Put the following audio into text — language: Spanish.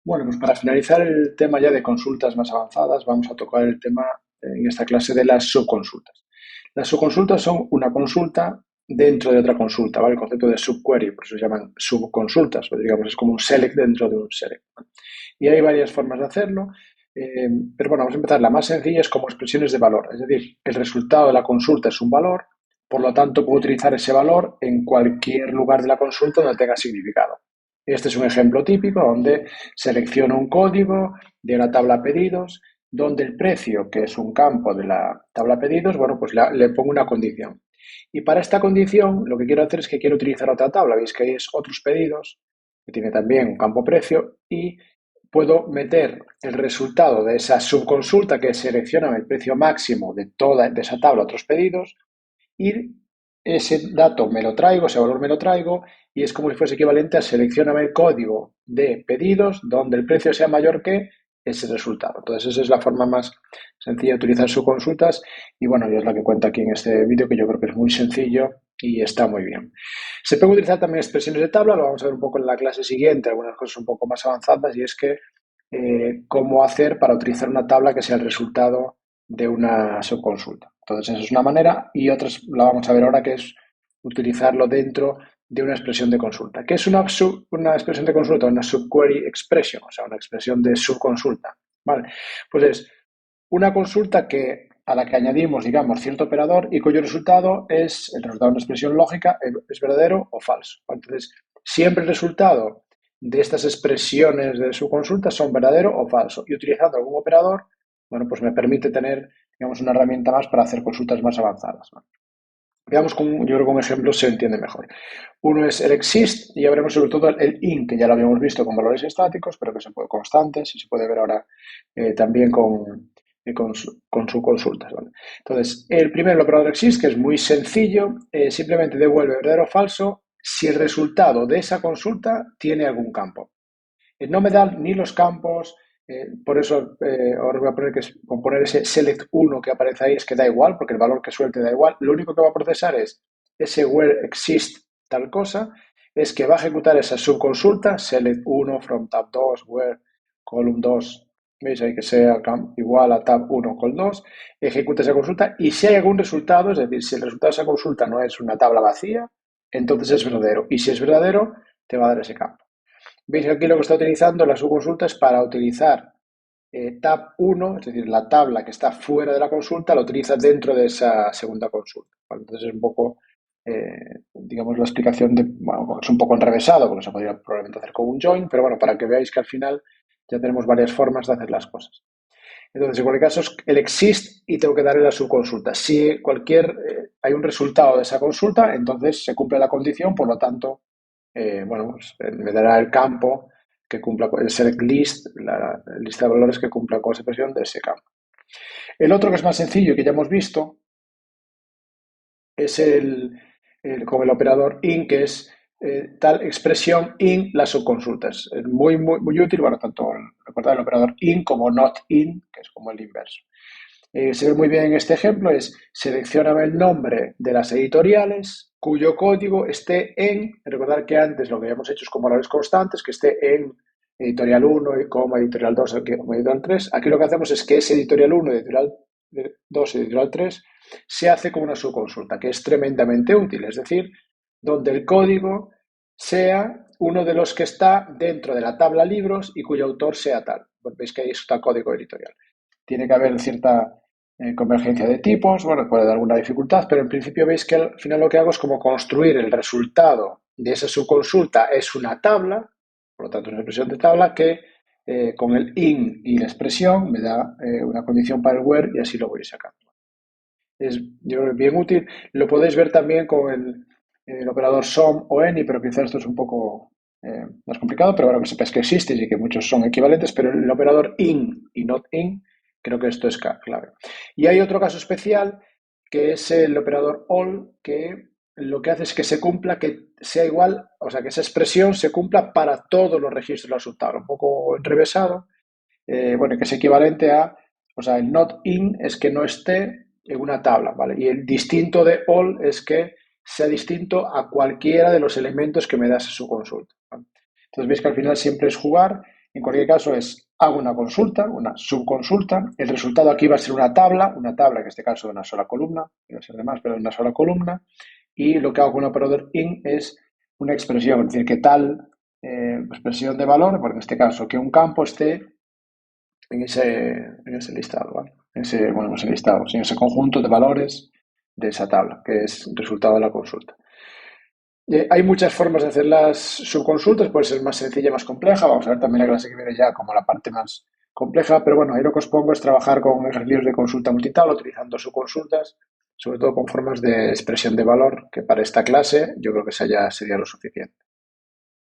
Bueno, pues para finalizar el tema ya de consultas más avanzadas, vamos a tocar el tema en esta clase de las subconsultas. Las subconsultas son una consulta dentro de otra consulta, ¿vale? El concepto de subquery, por eso se llaman subconsultas, o digamos, es como un select dentro de un select. Y hay varias formas de hacerlo, pero bueno, vamos a empezar. La más sencilla es como expresiones de valor, es decir, el resultado de la consulta es un valor, por lo tanto puedo utilizar ese valor en cualquier lugar de la consulta donde tenga significado. Este es un ejemplo típico donde selecciono un código de la tabla pedidos, donde el precio, que es un campo de la tabla pedidos, bueno, pues le pongo una condición. Y para esta condición, lo que quiero hacer es que quiero utilizar otra tabla. Veis que ahí es otros pedidos, que tiene también un campo precio, y puedo meter el resultado de esa subconsulta que selecciona el precio máximo de toda de esa tabla otros pedidos, y ese dato me lo traigo, ese valor me lo traigo, y es como si fuese equivalente a seleccionar el código de pedidos donde el precio sea mayor que ese resultado. Entonces esa es la forma más sencilla de utilizar subconsultas, y bueno, yo es la que cuento aquí en este vídeo, que yo creo que es muy sencillo y está muy bien. Se puede utilizar también expresiones de tabla, lo vamos a ver un poco en la clase siguiente, algunas cosas un poco más avanzadas, y es que cómo hacer para utilizar una tabla que sea el resultado de una subconsulta. Entonces, esa es una manera, y otra la vamos a ver ahora, que es utilizarlo dentro de una expresión de consulta. ¿Qué es una expresión de consulta? Una subquery expression, o sea, una expresión de subconsulta. ¿Vale? Pues es una consulta a la que añadimos, digamos, cierto operador y cuyo resultado es el resultado de una expresión lógica, es verdadero o falso. Entonces, siempre el resultado de estas expresiones de su consulta son verdadero o falso. Y utilizando algún operador, bueno, pues me permite tener, digamos, una herramienta más para hacer consultas más avanzadas, ¿no? Veamos yo creo que un ejemplo se entiende mejor. Uno es el exist, y ya veremos sobre todo el in, que ya lo habíamos visto con valores estáticos, pero que se puede constantes, y se puede ver ahora también con su consultas, ¿vale? Entonces, el primero, el operador exist, que es muy sencillo, simplemente devuelve verdadero o falso si el resultado de esa consulta tiene algún campo. No me dan ni los campos, por eso ahora voy a poner con poner ese select 1 que aparece ahí, es que da igual, porque el valor que suelte da igual. Lo único que va a procesar es ese where exist tal cosa, es que va a ejecutar esa subconsulta, select 1 from tab 2, where column 2, veis ahí que sea igual a tab 1 col 2, ejecuta esa consulta, y si hay algún resultado, es decir, si el resultado de esa consulta no es una tabla vacía, entonces es verdadero, y si es verdadero, te va a dar ese campo. Veis que aquí lo que está utilizando la subconsulta es para utilizar tab 1, es decir, la tabla que está fuera de la consulta, la utiliza dentro de esa segunda consulta. ¿Vale? Entonces es un poco, digamos, la explicación bueno, es un poco enrevesado, porque se podría probablemente hacer con un join, pero bueno, para que veáis que al final ya tenemos varias formas de hacer las cosas. Entonces, en cualquier caso, es el exist y tengo que darle la subconsulta. Si hay un resultado de esa consulta, entonces se cumple la condición, por lo tanto, bueno, pues me dará el campo que cumpla con el select list, la lista de valores que cumpla con esa expresión de ese campo. El otro, que es más sencillo y que ya hemos visto, es con el operador in, que es tal expresión in las subconsultas. Es muy, muy, muy útil, bueno, tanto recordar el operador in como not in, que es como el inverso. Se ve muy bien en este ejemplo, es seleccioname el nombre de las editoriales cuyo código esté recordar que antes lo que habíamos hecho es con valores constantes, que esté en editorial 1, como editorial 2, como editorial 3. Aquí lo que hacemos es que ese editorial 1, editorial 2, editorial 3, se hace como una subconsulta, que es tremendamente útil, es decir, donde el código sea uno de los que está dentro de la tabla libros y cuyo autor sea tal. Pues veis que ahí está el código editorial. Tiene que haber cierta convergencia de tipos, bueno, puede dar alguna dificultad, pero en principio veis que al final lo que hago es como construir el resultado de esa subconsulta, es una tabla, por lo tanto una expresión de tabla que con el in y la expresión me da una condición para el where, y así lo voy sacando. Es, yo creo, bien útil. Lo podéis ver también con el operador SUM o ANY, pero quizás esto es un poco más complicado, pero bueno, que sepáis que existe y que muchos son equivalentes, pero el operador IN y NOT IN, creo que esto es clave. Y hay otro caso especial, que es el operador ALL, que lo que hace es que se cumpla, que sea igual, o sea, que esa expresión se cumpla para todos los registros de la subtabla, un poco enrevesado, bueno, que es equivalente a, o sea, el not in es que no esté en una tabla, ¿vale? Y el distinto de all es que sea distinto a cualquiera de los elementos que me das en su consulta, ¿vale? Entonces veis que al final siempre es jugar En cualquier caso es, hago una consulta, una subconsulta, el resultado aquí va a ser una tabla en este caso de una sola columna, puede ser de más, pero de una sola columna, y lo que hago con un operador in es una expresión, es decir, que tal expresión de valor, bueno, en este caso, que un campo esté en ese listado, ¿vale? Bueno, no ese listado, sino ese conjunto de valores de esa tabla, que es el resultado de la consulta. Hay muchas formas de hacer las subconsultas, puede ser más sencilla y más compleja. Vamos a ver también la clase que viene ya como la parte más compleja, pero bueno, ahí lo que os pongo es trabajar con ejercicios de consulta multitabla, utilizando subconsultas, sobre todo con formas de expresión de valor, que para esta clase yo creo que esa ya sería lo suficiente.